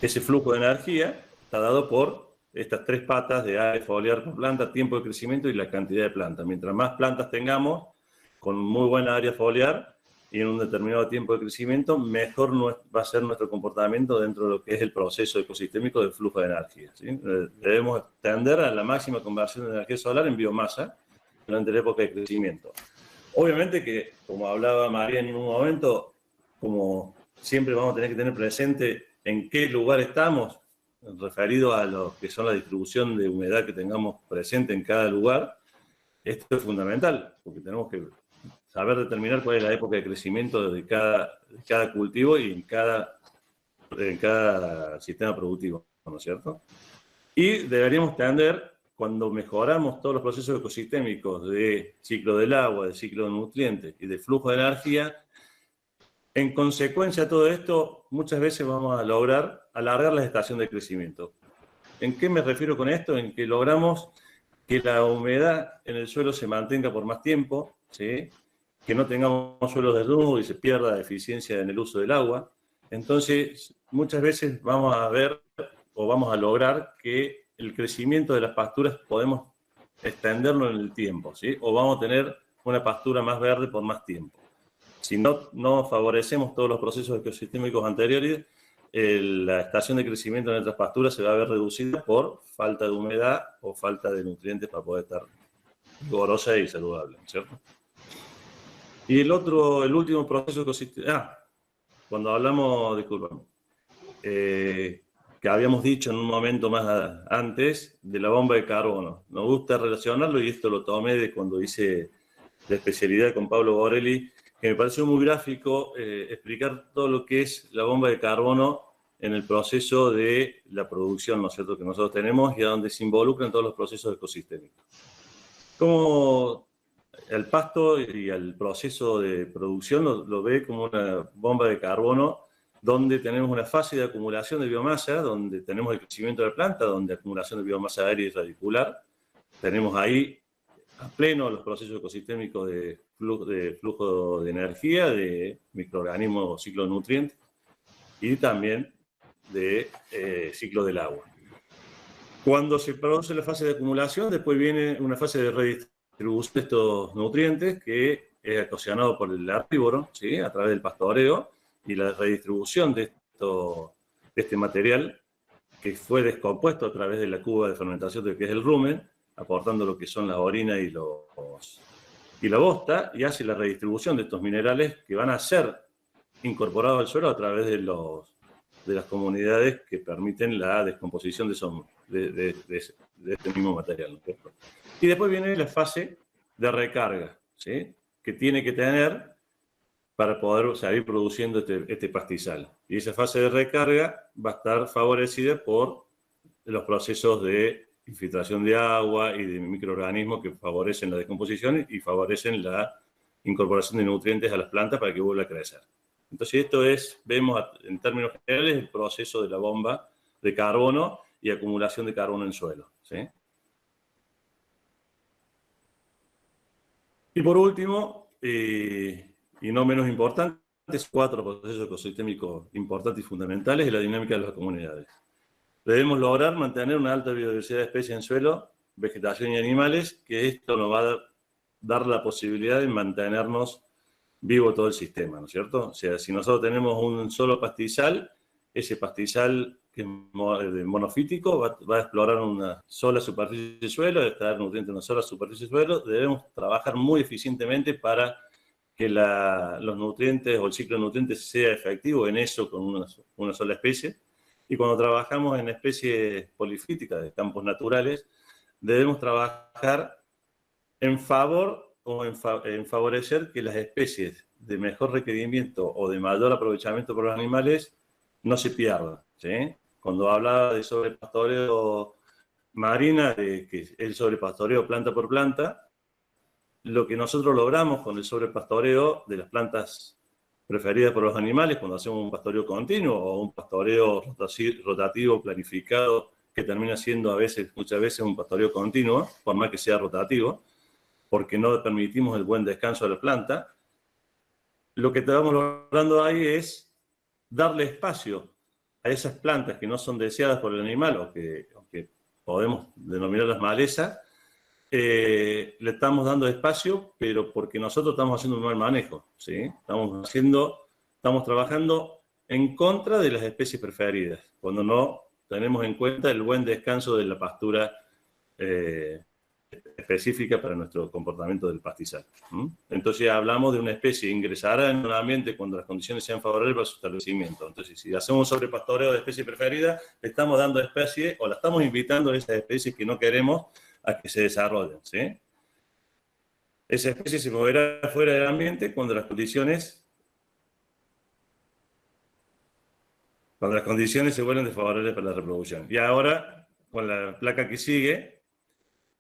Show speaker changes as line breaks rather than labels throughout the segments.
Ese flujo de energía está dado por estas tres patas de área foliar por planta, tiempo de crecimiento y la cantidad de plantas. Mientras más plantas tengamos, con muy buena área foliar y en un determinado tiempo de crecimiento, mejor va a ser nuestro comportamiento dentro de lo que es el proceso ecosistémico del flujo de energía, ¿sí? Debemos tender a la máxima conversión de energía solar en biomasa durante la época de crecimiento. Obviamente que, como hablaba María en un momento, como siempre vamos a tener que tener presente en qué lugar estamos, referido a lo que son la distribución de humedad que tengamos presente en cada lugar. Esto es fundamental, porque tenemos que saber determinar cuál es la época de crecimiento de cada cultivo y en cada sistema productivo, ¿no es cierto? Y deberíamos tender, cuando mejoramos todos los procesos ecosistémicos de ciclo del agua, de ciclo de nutrientes y de flujo de energía, en consecuencia de todo esto, muchas veces vamos a lograr alargar la estación de crecimiento. ¿En qué me refiero con esto? En que logramos que la humedad en el suelo se mantenga por más tiempo, ¿sí? Que no tengamos suelos desnudos y se pierda la eficiencia en el uso del agua. Entonces, muchas veces vamos a ver o vamos a lograr que el crecimiento de las pasturas podemos extenderlo en el tiempo, ¿sí? O vamos a tener una pastura más verde por más tiempo. Si no favorecemos todos los procesos ecosistémicos anteriores, la estación de crecimiento de nuestras pasturas se va a ver reducida por falta de humedad o falta de nutrientes para poder estar vigorosa y saludable, ¿cierto? Y el último proceso ecosistémico, cuando hablamos, disculpen, que habíamos dicho en un momento más antes, de la bomba de carbono. Nos gusta relacionarlo, y esto lo tomé de cuando hice la especialidad con Pablo Borelli, que me pareció muy gráfico explicar todo lo que es la bomba de carbono en el proceso de la producción, ¿no es cierto?, que nosotros tenemos y a donde se involucran todos los procesos ecosistémicos. Como el pasto y el proceso de producción lo ve como una bomba de carbono, donde tenemos una fase de acumulación de biomasa, donde tenemos el crecimiento de la planta, donde acumulación de biomasa aérea y radicular. Tenemos ahí a pleno los procesos ecosistémicos de flujo de energía, de microorganismos, ciclo de nutrientes, y también de ciclo del agua. Cuando se produce la fase de acumulación, después viene una fase de redistribución de estos nutrientes, que es ocasionado por el herbívoro, ¿sí?, a través del pastoreo, y la redistribución de este material que fue descompuesto a través de la cuba de fermentación de que es el rumen, aportando lo que son la orina y la bosta, y hace la redistribución de estos minerales que van a ser incorporados al suelo a través de las comunidades que permiten la descomposición de este mismo material, ¿no? Y después viene la fase de recarga, ¿sí?, que tiene que tener para poder seguir produciendo este pastizal. Y esa fase de recarga va a estar favorecida por los procesos de infiltración de agua y de microorganismos que favorecen la descomposición y favorecen la incorporación de nutrientes a las plantas para que vuelva a crecer. Entonces esto vemos en términos generales, el proceso de la bomba de carbono y acumulación de carbono en suelo, ¿sí? Y por último, y no menos importante, 4 procesos ecosistémicos importantes y fundamentales de la dinámica de las comunidades. Debemos lograr mantener una alta biodiversidad de especies en suelo, vegetación y animales, que esto nos va a dar la posibilidad de mantenernos vivo todo el sistema, ¿no es cierto? O sea, si nosotros tenemos un solo pastizal, ese pastizal que es monofítico va a explorar una sola superficie de suelo, va a estar nutriente en una sola superficie de suelo. Debemos trabajar muy eficientemente para que los nutrientes o el ciclo de nutrientes sea efectivo en eso con una sola especie. Y cuando trabajamos en especies polifíticas de campos naturales, debemos trabajar en favor o en favorecer que las especies de mejor requerimiento o de mayor aprovechamiento por los animales no se pierdan, ¿sí? Cuando hablaba de sobrepastoreo marina, que es el sobrepastoreo planta por planta, lo que nosotros logramos con el sobrepastoreo de las plantas preferidas por los animales, cuando hacemos un pastoreo continuo o un pastoreo rotativo planificado, que termina siendo muchas veces un pastoreo continuo, por más que sea rotativo, porque no permitimos el buen descanso a la planta, lo que estamos logrando ahí es darle espacio esas plantas que no son deseadas por el animal o que podemos denominarlas malezas, le estamos dando espacio, pero porque nosotros estamos haciendo un mal manejo, ¿sí? Estamos trabajando en contra de las especies preferidas, cuando no tenemos en cuenta el buen descanso de la pastura específica para nuestro comportamiento del pastizal. Entonces hablamos de una especie que ingresará en un ambiente cuando las condiciones sean favorables para su establecimiento. Entonces, si hacemos un sobrepastoreo de especie preferida, le estamos dando especie o la estamos invitando a esas especies que no queremos a que se desarrollen, ¿sí? Esa especie se moverá fuera del ambiente cuando las condiciones se vuelven desfavorables para la reproducción. Y ahora, con la placa que sigue,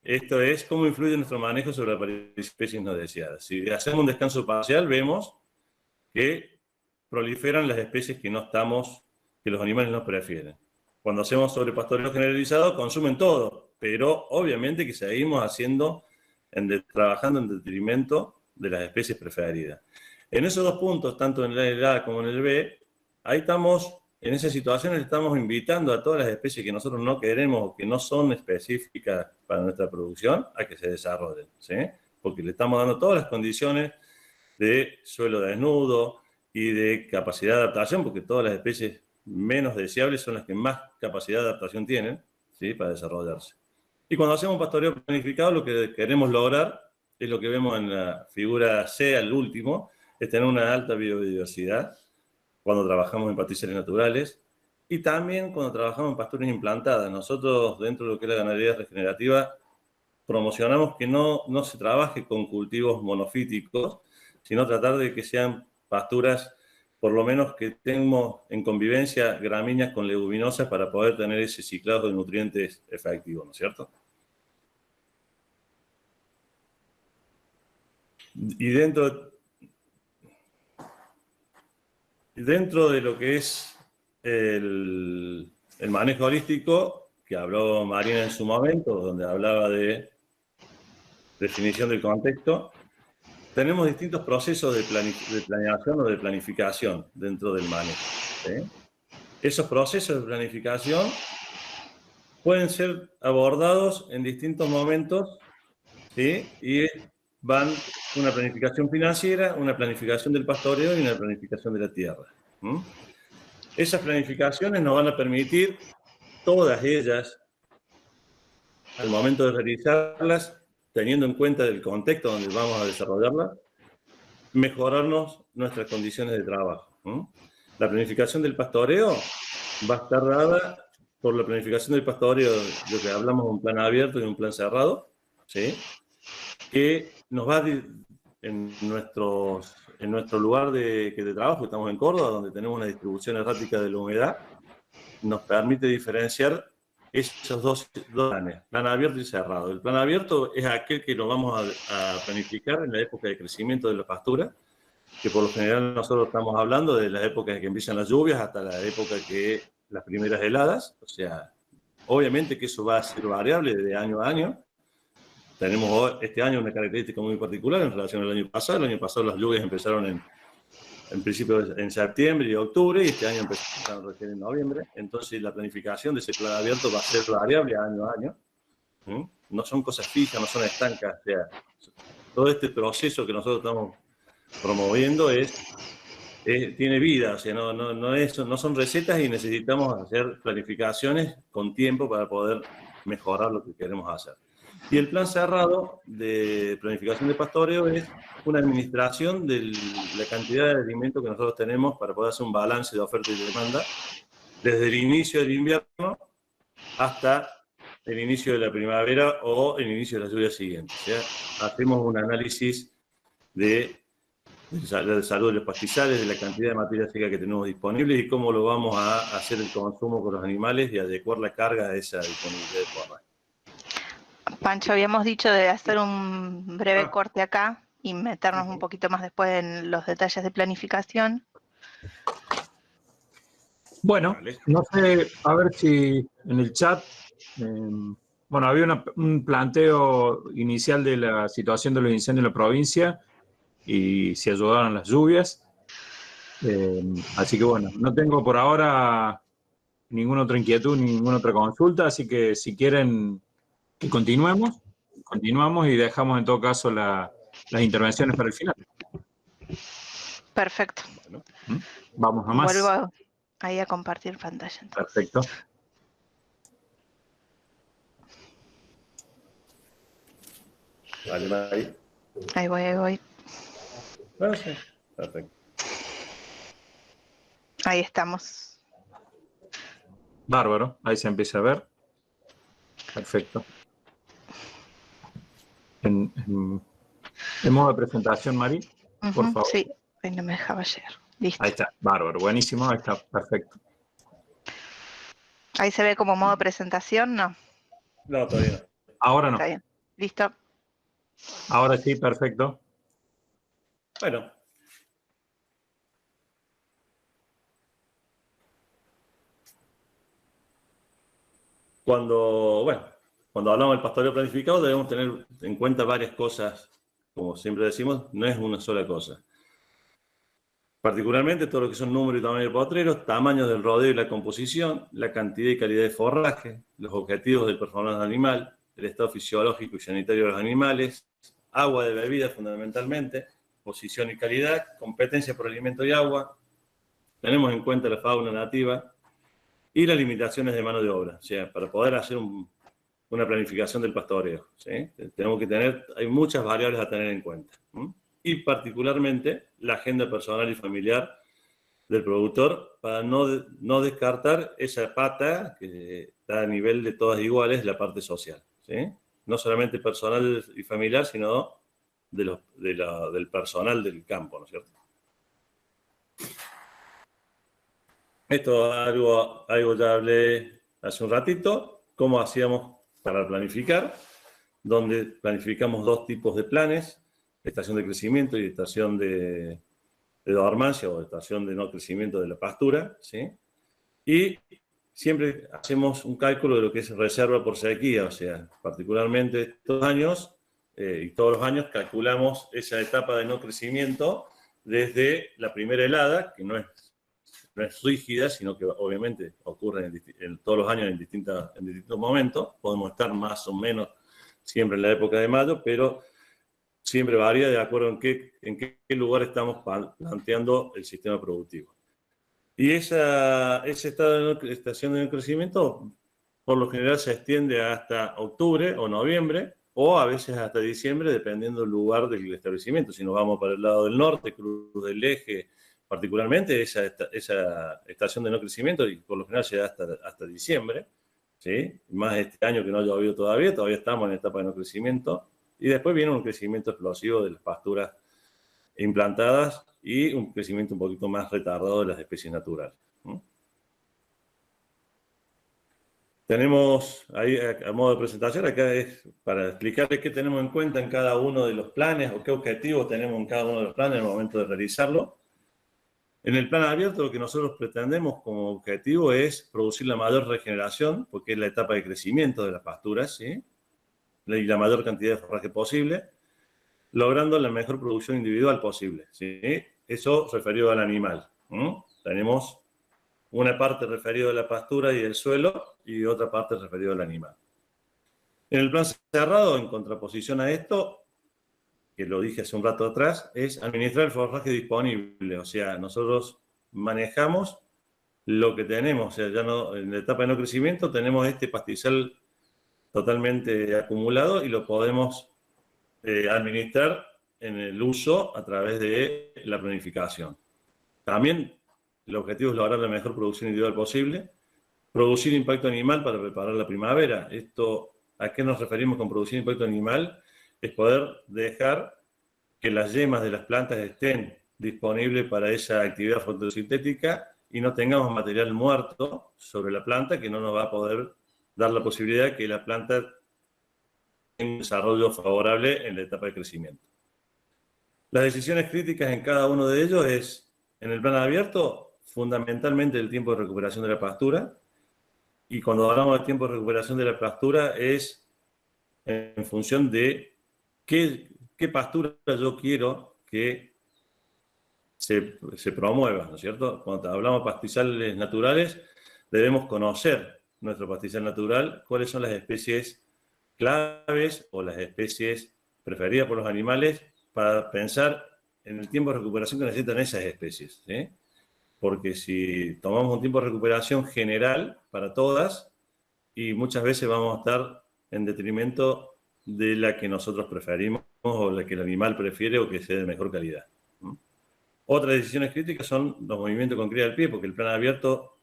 esto es cómo influye nuestro manejo sobre las especies no deseadas. Si hacemos un descanso parcial, vemos que proliferan las especies que los animales no prefieren. Cuando hacemos sobrepastoreo generalizado, consumen todo, pero obviamente que seguimos trabajando en detrimento de las especies preferidas. En esos dos puntos, tanto en el A como en el B, ahí estamos, en esas situaciones estamos invitando a todas las especies que nosotros no queremos o que no son específicas para nuestra producción a que se desarrollen, ¿sí? Porque le estamos dando todas las condiciones de suelo desnudo y de capacidad de adaptación, porque todas las especies menos deseables son las que más capacidad de adaptación tienen, ¿sí? Para desarrollarse. Y cuando hacemos pastoreo planificado, lo que queremos lograr es lo que vemos en la figura C al último, es tener una alta biodiversidad cuando trabajamos en pastizales naturales y también cuando trabajamos en pasturas implantadas. Nosotros, dentro de lo que es la ganadería regenerativa, promocionamos que no se trabaje con cultivos monofíticos, sino tratar de que sean pasturas, por lo menos que tengamos en convivencia gramíneas con leguminosas para poder tener ese ciclado de nutrientes efectivo, ¿no es cierto? Y dentro de lo que es el manejo holístico, que habló Marina en su momento, donde hablaba de definición del contexto, tenemos distintos procesos de planeación o de planificación dentro del manejo, ¿sí? Esos procesos de planificación pueden ser abordados en distintos momentos, ¿sí? Y van una planificación financiera, una planificación del pastoreo y una planificación de la tierra. Esas planificaciones nos van a permitir, todas ellas, al momento de realizarlas, teniendo en cuenta el contexto donde vamos a desarrollarlas, mejorarnos nuestras condiciones de trabajo. La planificación del pastoreo va a estar dada por la planificación del pastoreo, lo que hablamos de un plan abierto y un plan cerrado, ¿sí? Que nos va en nuestro lugar de trabajo, estamos en Córdoba, donde tenemos una distribución errática de la humedad, nos permite diferenciar esos dos planes, plan abierto y cerrado. El plan abierto es aquel que lo vamos a planificar en la época de crecimiento de la pastura, que por lo general nosotros estamos hablando de las épocas que empiezan las lluvias hasta la época que las primeras heladas, o sea, obviamente que eso va a ser variable de año a año. Tenemos este año una característica muy particular en relación al año pasado. El año pasado las lluvias empezaron en principio en septiembre y octubre, y este año empezaron recién en noviembre. Entonces la planificación de ese plan abierto va a ser variable año a año. No son cosas fijas, no son estancas. O sea, todo este proceso que nosotros estamos promoviendo tiene vida, o sea, no son recetas y necesitamos hacer planificaciones con tiempo para poder mejorar lo que queremos hacer. Y el plan cerrado de planificación de pastoreo es una administración de la cantidad de alimento que nosotros tenemos para poder hacer un balance de oferta y demanda desde el inicio del invierno hasta el inicio de la primavera o el inicio de las lluvias siguientes. O sea, hacemos un análisis de la salud de los pastizales, de la cantidad de materia seca que tenemos disponible y cómo lo vamos a hacer el consumo con los animales y adecuar la carga a esa disponibilidad de forraje.
Pancho, habíamos dicho de hacer un breve corte acá y meternos un poquito más después en los detalles de planificación.
Bueno, no sé, a ver si en el chat, bueno, había un planteo inicial de la situación de los incendios en la provincia y si ayudaron las lluvias. Así que bueno, no tengo por ahora ninguna otra inquietud, ninguna otra consulta, así que si quieren que continuemos y dejamos en todo caso las intervenciones para el final.
Perfecto.
Vamos a más.
Vuelvo ahí a compartir pantalla. Entonces.
Perfecto.
Vale, Mari.
Ahí voy.
Bueno, sí. Perfecto.
Ahí estamos.
Bárbaro, ahí se empieza a ver. Perfecto. En modo de presentación, Mari, por favor.
Sí, ahí no me dejaba llegar. Listo.
Ahí está, bárbaro, buenísimo, ahí está, perfecto.
Ahí se ve como modo presentación, ¿no?
No, todavía no.
Ahora no.
Está bien. Listo.
Ahora sí, perfecto.
Bueno. Cuando hablamos del pastoreo planificado debemos tener en cuenta varias cosas, como siempre decimos, no es una sola cosa. Particularmente todo lo que son número y tamaño de potreros, tamaños del rodeo y la composición, la cantidad y calidad de forraje, los objetivos del performance animal, el estado fisiológico y sanitario de los animales, agua de bebida fundamentalmente, posición y calidad, competencia por alimento y agua. Tenemos en cuenta la fauna nativa y las limitaciones de mano de obra. O sea, para poder hacer una planificación del pastoreo, ¿sí? Tenemos que hay muchas variables a tener en cuenta. Y particularmente la agenda personal y familiar del productor para no descartar esa pata que está a nivel de todas iguales, la parte social, ¿sí? No solamente personal y familiar, sino del personal del campo, ¿no es cierto? Esto algo ya hablé hace un ratito, cómo hacíamos para planificar, donde planificamos dos tipos de planes, estación de crecimiento y estación de dormancia o estación de no crecimiento de la pastura, ¿sí? Y siempre hacemos un cálculo de lo que es reserva por sequía, o sea, particularmente estos años y todos los años calculamos esa etapa de no crecimiento desde la primera helada, que no es rígida, sino que obviamente ocurre en todos los años en distintos momentos. Podemos estar más o menos siempre en la época de mayo, pero siempre varía de acuerdo en qué lugar estamos planteando el sistema productivo. Y ese estación de crecimiento, por lo general, se extiende hasta octubre o noviembre, o a veces hasta diciembre, dependiendo del lugar del establecimiento. Si nos vamos para el lado del norte, Cruz del Eje, particularmente esa estación de no crecimiento, y por lo general se da hasta diciembre, ¿sí? Más este año que no ha llovido todavía estamos en etapa de no crecimiento, y después viene un crecimiento explosivo de las pasturas implantadas y un crecimiento un poquito más retardado de las especies naturales. Tenemos ahí, a modo de presentación, acá es para explicarles qué tenemos en cuenta en cada uno de los planes o qué objetivos tenemos en cada uno de los planes en el momento de realizarlo. En el plan abierto, lo que nosotros pretendemos como objetivo es producir la mayor regeneración, porque es la etapa de crecimiento de las pasturas, ¿sí? Y la mayor cantidad de forraje posible, logrando la mejor producción individual posible, ¿sí? Eso referido al animal. Tenemos una parte referida a la pastura y el suelo y otra parte referida al animal. En el plan cerrado, en contraposición a esto, que lo dije hace un rato atrás, es administrar el forraje disponible. O sea, nosotros manejamos lo que tenemos. O sea, ya no, en la etapa de no crecimiento tenemos este pastizal totalmente acumulado y lo podemos administrar en el uso a través de la planificación. También el objetivo es lograr la mejor producción individual posible, producir impacto animal para preparar la primavera. ¿A qué nos referimos con producir impacto animal? Es poder dejar que las yemas de las plantas estén disponibles para esa actividad fotosintética y no tengamos material muerto sobre la planta que no nos va a poder dar la posibilidad de que la planta tenga un desarrollo favorable en la etapa de crecimiento. Las decisiones críticas en cada uno de ellos es, en el plan abierto, fundamentalmente el tiempo de recuperación de la pastura, y cuando hablamos de tiempo de recuperación de la pastura es en función de qué pastura yo quiero que se promueva, ¿no es cierto? Cuando hablamos de pastizales naturales, debemos conocer nuestro pastizal natural, cuáles son las especies claves o las especies preferidas por los animales para pensar en el tiempo de recuperación que necesitan esas especies, ¿sí? Porque si tomamos un tiempo de recuperación general para todas, y muchas veces vamos a estar en detrimento de la que nosotros preferimos o la que el animal prefiere o que sea de mejor calidad. Otras decisiones críticas son los movimientos con cría al pie, porque el plan abierto,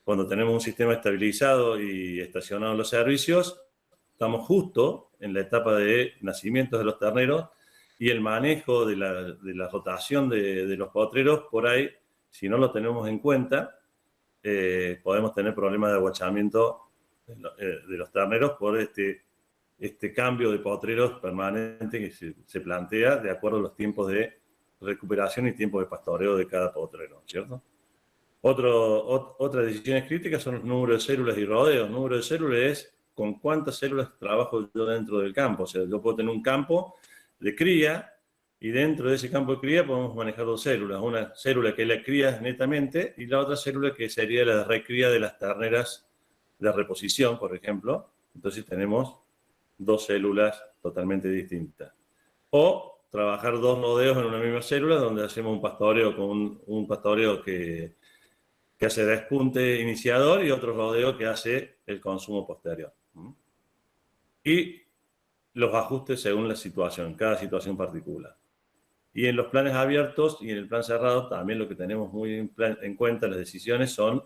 cuando tenemos un sistema estabilizado y estacionado en los servicios, estamos justo en la etapa de nacimientos de los terneros y el manejo de la rotación de los potreros, por ahí, si no lo tenemos en cuenta, podemos tener problemas de aguachamiento de los terneros por este cambio de potreros permanente que se plantea de acuerdo a los tiempos de recuperación y tiempo de pastoreo de cada potrero, ¿cierto? Otras decisiones críticas son los números de células y rodeos. El número de células es con cuántas células trabajo yo dentro del campo. O sea, yo puedo tener un campo de cría y dentro de ese campo de cría podemos manejar dos células. Una célula que es la cría netamente y la otra célula que sería la recría de las terneras de reposición, por ejemplo. Entonces tenemos dos células totalmente distintas. O trabajar dos rodeos en una misma célula donde hacemos un pastoreo con un pastoreo que hace despunte iniciador y otro rodeo que hace el consumo posterior. Y los ajustes según la situación, cada situación particular. Y en los planes abiertos y en el plan cerrado también lo que tenemos muy en cuenta las decisiones son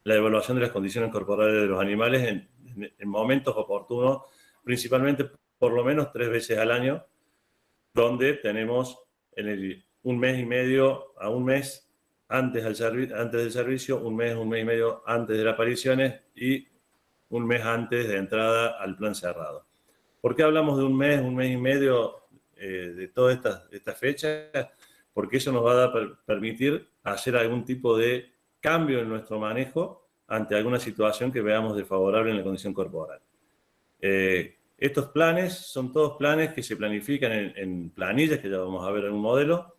la evaluación de las condiciones corporales de los animales en momentos oportunos, principalmente por lo menos 3 veces al año, donde tenemos un mes y medio a un mes antes del servicio, un mes y medio antes de las apariciones y un mes antes de entrada al plan cerrado. ¿Por qué hablamos de un mes y medio de todas estas fechas? Porque eso nos va a permitir hacer algún tipo de cambio en nuestro manejo ante alguna situación que veamos desfavorable en la condición corporal. Estos planes son todos planes que se planifican en planillas, que ya vamos a ver en un modelo,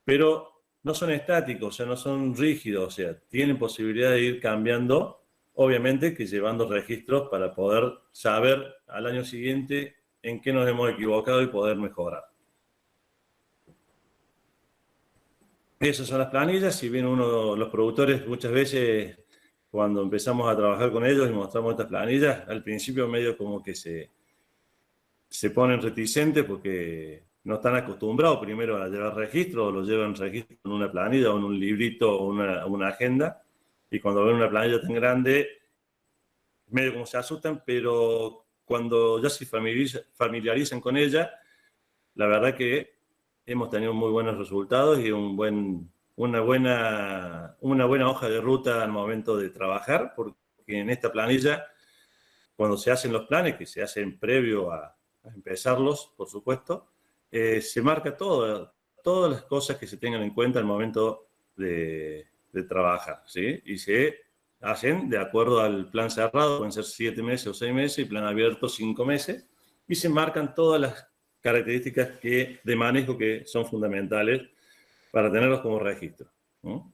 pero no son estáticos, o sea, no son rígidos, o sea, tienen posibilidad de ir cambiando, obviamente que llevando registros para poder saber al año siguiente en qué nos hemos equivocado y poder mejorar. Esas son las planillas. Si bien los productores muchas veces cuando empezamos a trabajar con ellos y mostramos estas planillas, al principio medio como que se ponen reticentes porque no están acostumbrados primero a llevar registro, o lo llevan registro en una planilla o en un librito o una agenda, y cuando ven una planilla tan grande, medio como se asustan, pero cuando ya se familiarizan con ella, la verdad que hemos tenido muy buenos resultados y una buena hoja de ruta al momento de trabajar, porque en esta planilla, cuando se hacen los planes, que se hacen previo a empezarlos, por supuesto, se marca todas las cosas que se tengan en cuenta al momento de trabajar, ¿sí? Y se hacen de acuerdo al plan cerrado, pueden ser 7 meses o 6 meses, y plan abierto 5 meses, y se marcan todas las características de manejo que son fundamentales para tenerlos como registro, ¿no?